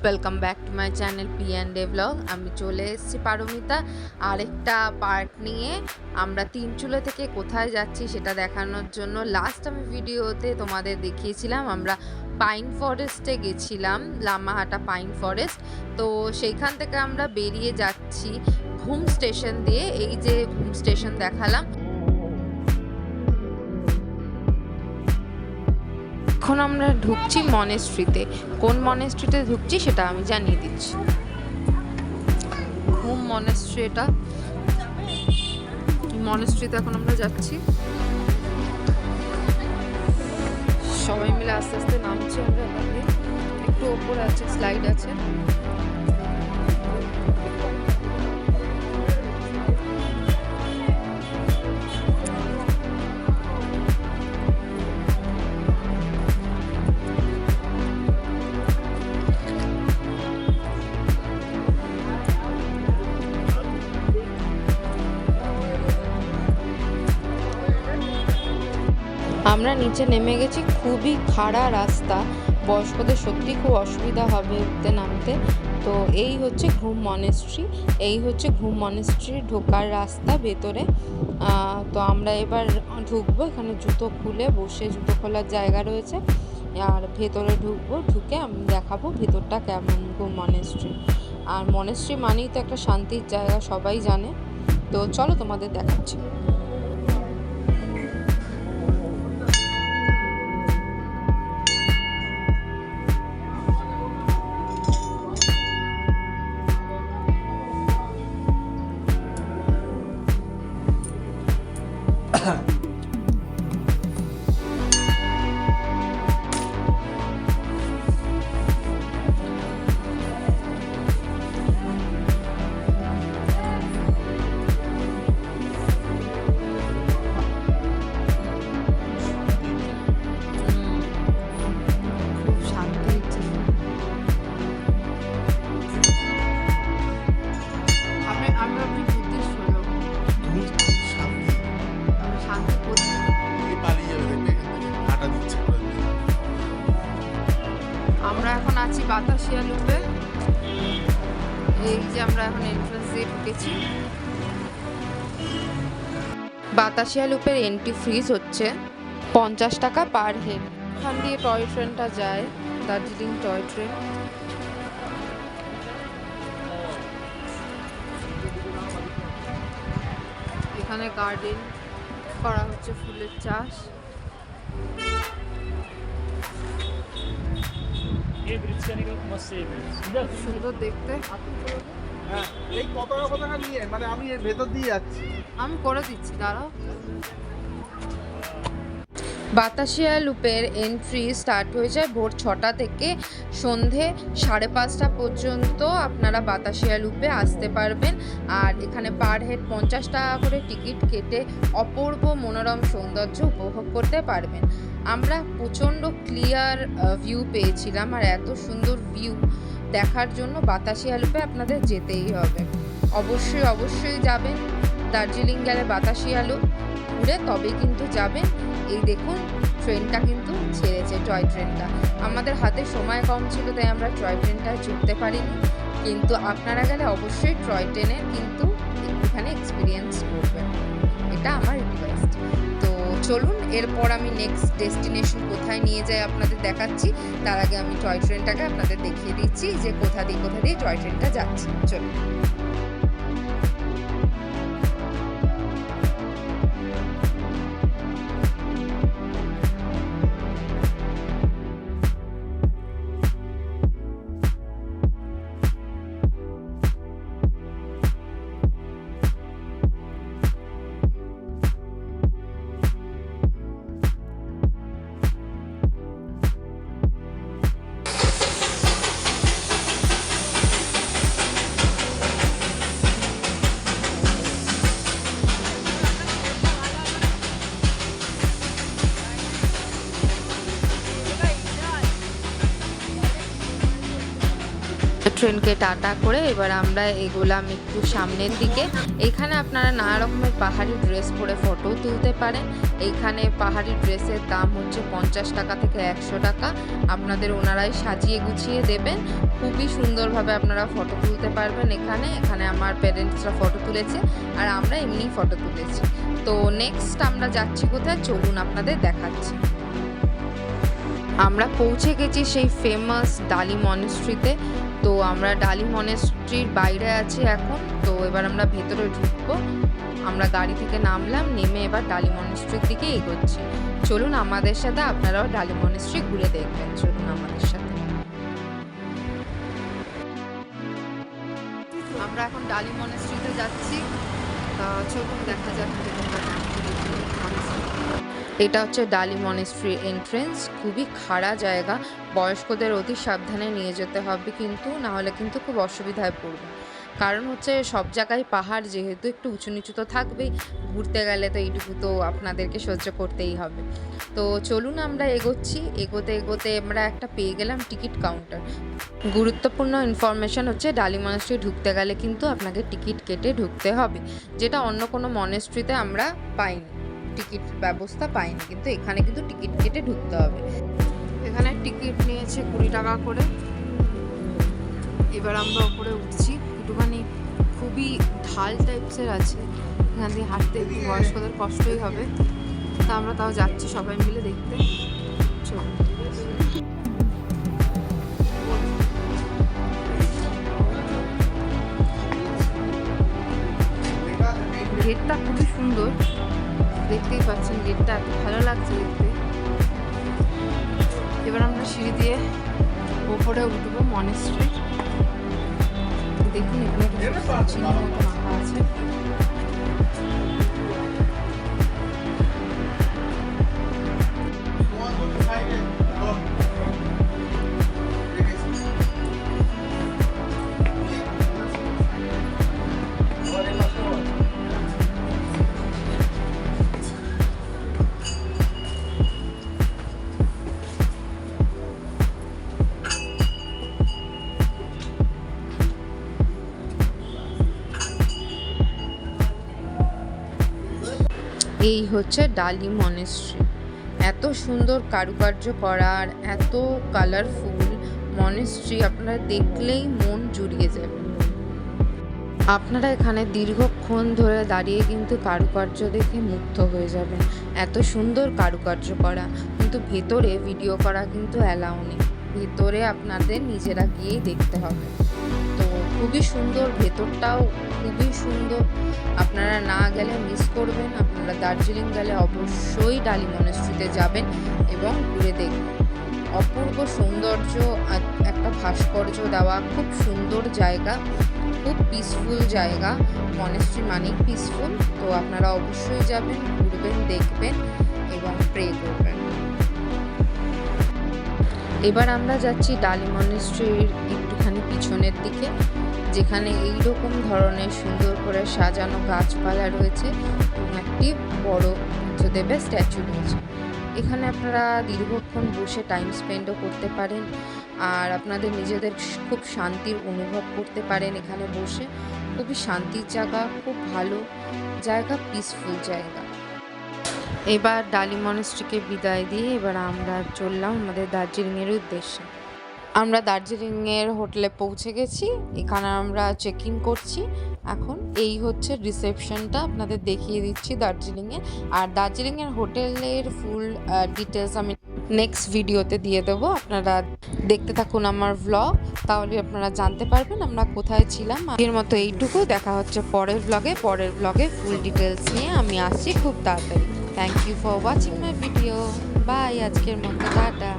Welcome back to my channel P&A blog. আমি চলে এসেছি পারমিতা আরেকটা পার্ট নিয়ে। আমরা তিনচুলা থেকে কোথায় যাচ্ছি সেটা দেখানোর জন্য লাস্ট আমি ভিডিওতে তোমাদের দেখিয়েছিলাম আমরা পাইন ফরেস্টে গেছিলাম, লামাহাটা পাইন ফরেস্ট। তো সেইখান থেকে আমরা বেরিয়ে যাচ্ছি ঘুম স্টেশন দিয়ে। এই যে ঘুম স্টেশন দেখালাম, এখন আমরা ঢুকছি মনেস্ট্রিতে। কোন মনেস্ট্রিতে ঢুকছি সেটা আমি জানিয়ে দিচ্ছি। ঘুম মনেস্ট্রি, এটা মনেস্ট্রিতে এখন আমরা যাচ্ছি। সবাই মিলে আস্তে আস্তে নামছি আমরা। একটু ওপরে আছে, স্লাইড আছে। আমরা নিচে নেমে গেছি, খুবই খাড়া রাস্তা, বয়স্কদের সত্যি খুব অসুবিধা হবে উঠতে নামতে। তো এই হচ্ছে ঘুম মনেস্ট্রি, এই হচ্ছে ঘুম মনেস্ট্রির ঢোকার রাস্তা ভেতরে। তো আমরা এবার ঢুকবো। এখানে জুতো খুলে বসে জুতো খোলার জায়গা রয়েছে, আর ভেতরে ঢুকবো। ঢুকে আমি দেখাবো ভেতরটা কেমন ঘুম মনেস্ট্রি। আর মনেস্ট্রি মানেই তো একটা শান্তির জায়গা, সবাই জানে। তো চলো তোমাদের দেখাচ্ছি। আমরা এখন আছি বাতাসিয়া লুপে। এই যে আমরা এখন এন্ট্রান্স দিয়ে ঢুকেছি। বাতাসিয়া লুপের এন্ট্রি ফিস হচ্ছে 50 টাকা পার হেড। এখান দিয়ে টয় ট্রেনটা যায়, দার্জিলিং টয় ট্রেন। এখানে গার্ডেন করা হচ্ছে, ফুলের চাষ। সুন্দর দেখতে। এই কত টাকা নিয়ে, মানে আমি এর ভেতর দিয়ে যাচ্ছি। আমি করে দিচ্ছি, দাঁড়াও। বাতাসিয়া লুপের এন্ট্রি স্টার্ট হয়ে যায় ভোর 6টা থেকে সন্ধে 5:30 পর্যন্ত আপনারা বাতাসিয়া লুপে আসতে পারবেন। আর এখানে পার হেড 50 টাকা করে টিকিট কেটে অপূর্ব মনোরম সৌন্দর্য উপভোগ করতে পারবেন। আমরা প্রচণ্ড ক্লিয়ার ভিউ পেয়েছিলাম, আর এত সুন্দর ভিউ দেখার জন্য বাতাসিয়া লুপে আপনাদের যেতেই হবে। অবশ্যই যাবেন। দার্জিলিং গেলে বাতাসিয়া লুপ ঘুরে তবেই কিন্তু যাবেন। এই দেখুন, ট্রেনটা কিন্তু ছেড়েছে, টয় ট্রেনটা। আমাদের হাতে সময় কম ছিল, তাই আমরা টয় ট্রেনটায় চড়তে পারিনি। কিন্তু আপনারা গেলে অবশ্যই টয় ট্রেনের কিন্তু একটুখানি এক্সপিরিয়েন্স করবেন, এটা আমার রিকোয়েস্ট। তো চলুন, এরপর আমি নেক্সট ডেস্টিনেশন কোথায় নিয়ে যাই আপনাদের দেখাচ্ছি। তার আগে আমি টয় ট্রেনটাকে আপনাদের দেখিয়ে দিচ্ছি যে কোথা দিয়ে টয় ট্রেনটা যাচ্ছে। চলুন। ট্রেনকে টাটা করে এবার আমরা এগোলাম একটু সামনের দিকে। এখানে আপনারা নানা রকমের পাহাড়ি ড্রেস পরে ফটো তুলতে পারেন। এইখানে পাহাড়ি ড্রেসের দাম হচ্ছে 50 টাকা থেকে 100 টাকা। আপনাদের ওনারাই সাজিয়ে গুছিয়ে দেবেন। খুবই সুন্দরভাবে আপনারা ফটো তুলতে পারবেন। এখানে আমার প্যারেন্টসরা ফটো তুলেছে আর আমরা এমনি ফটো তুলেছি। তো নেক্সট আমরা যাচ্ছি কোথায়, চলুন আপনাদের দেখাচ্ছি। আমরা পৌঁছে গেছি সেই ফেমাস ডালি মনেস্ট্রিতে। তো আমরা ডালি মনেস্ট্রির বাইরে আছি এখন। তো এবার আমরা ভেতরে ঢুকবো। আমরা গাড়ি থেকে নামলাম, নেমে এবার ডালি মনেস্ট্রির দিকে এগোচ্ছি। চলুন আমাদের সাথে, আপনারাও ডালি মনেস্ট্রি ঘুরে দেখবেন। চলুন আমাদের সাথে। আমরা এখন ডালি মনেস্ট্রিতে যাচ্ছি। চলুন দেখা যাক। এটা হচ্ছে ডালি মনেস্ট্রি এন্ট্রেন্স। খুবই খাড়া জায়গা, বয়স্কদের অতি সাবধানে নিয়ে যেতে হবে কিন্তু, না হলে কিন্তু খুব অসুবিধায় পড়বে। কারণ হচ্ছে সব জায়গায় পাহাড়, যেহেতু একটু উঁচু নিচু তো থাকবেই, ঘুরতে গেলে তো এইটুকু তো আপনাদেরকে সহ্য করতেই হবে। তো চলুন আমরা এগোচ্ছি। এগোতে এগোতে আমরা একটা পেয়ে গেলাম টিকিট কাউন্টার। গুরুত্বপূর্ণ ইনফরমেশন হচ্ছে ডালি মনেস্ট্রি ঢুকতে গেলে কিন্তু আপনাকে টিকিট কেটে ঢুকতে হবে, যেটা অন্য কোনো মনেস্ট্রিতে আমরা পাইনি, টিকিট ব্যবস্থা পাইনি, কিন্তু এখানে কিন্তু টিকিট কেটে ঢুকতে হবে। এখানে টিকিট নিয়েছে 20 টাকা করে। এবার আমরা ওপরে উঠছি। একটুখানি খুবই ঢাল টাইপসের আছে, এখান দিয়ে হাঁটতে বয়স্কদের কষ্টই হবে। তা আমরা তাও যাচ্ছি সবাই মিলে দেখতে। চল। গেটটা খুবই সুন্দর, দেখতেই পাচ্ছেন। গেটটা এত ভালো লাগছে দেখতে। এবার আমরা সিঁড়ি দিয়ে ওপরে উঠবো মনেস্ট্রি। দেখুন এখানে চিহ্ন মতো মাখা আছে। এই হচ্ছে ডালি মনেস্ট্রি। এত সুন্দর কারুকার্য করা আর এত কালারফুল মনেস্ট্রি, আপনারা দেখলেই মন জুড়িয়ে যাবে। আপনারা এখানে দীর্ঘক্ষণ ধরে দাঁড়িয়ে কিন্তু কারুকার্য দেখে মুগ্ধ হয়ে যাবেন। এত সুন্দর কারুকার্য করা, কিন্তু ভেতরে ভিডিও করা কিন্তু অ্যালাউ নেই। ভেতরে আপনাদের নিজেরা গিয়েই দেখতে হবে। তো খুবই সুন্দর, ভেতরটাও খুবই সুন্দর। আপনারা না গেলে মিস করবেন। আপনারা দার্জিলিং গেলে অবশ্যই ডালি মনেস্ট্রিতে যাবেন এবং ঘুরে দেখবেন। অপূর্ব সৌন্দর্য, একটা ভাস্কর্য দেওয়া, খুব সুন্দর জায়গা, খুব পিসফুল জায়গা। মনেস্ট্রি মানেই পিসফুল। তো আপনারা অবশ্যই যাবেন, ঘুরবেন, দেখবেন এবং প্রে করবেন। এবার আমরা যাচ্ছি ডালি মনেস্ট্রির একটুখানি পিছনের দিকে, যেখানে এইরকম ধরনের সুন্দর করে সাজানো গাছপালা রয়েছে এবং একটি বড় বুদ্ধদেবের স্ট্যাচু রয়েছে। এখানে আপনারা দীর্ঘক্ষণ বসে টাইম স্পেন্ডও করতে পারেন আর আপনাদের নিজেদের খুব শান্তির অনুভব করতে পারেন এখানে বসে। খুবই শান্তির জায়গা, খুব ভালো জায়গা, পিসফুল জায়গা। এবার ডালি মনেস্ট্রিকে বিদায় দিয়ে এবার আমরা চললাম আমাদের দার্জিলিংয়ের উদ্দেশ্যে। আমরা দার্জিলিংয়ের হোটেলে পৌঁছে গেছি। এখানে আমরা চেক ইন করছি এখন। এই হচ্ছে রিসেপশনটা, আপনাদের দেখিয়ে দিচ্ছি দার্জিলিংয়ে। আর দার্জিলিংয়ের হোটেলের ফুল ডিটেলস আমি নেক্সট ভিডিওতে দিয়ে দেবো। আপনারা দেখতে থাকুন আমার ভ্লগ, তাহলে আপনারা জানতে পারবেন আমরা কোথায় ছিলাম। এর মতো এইটুকু, দেখা হচ্ছে পরের ব্লগে ফুল ডিটেলস নিয়ে আমি আসছি খুব তাড়াতাড়ি। Thank you for watching my video. Bye, আজকের মতো টাটা।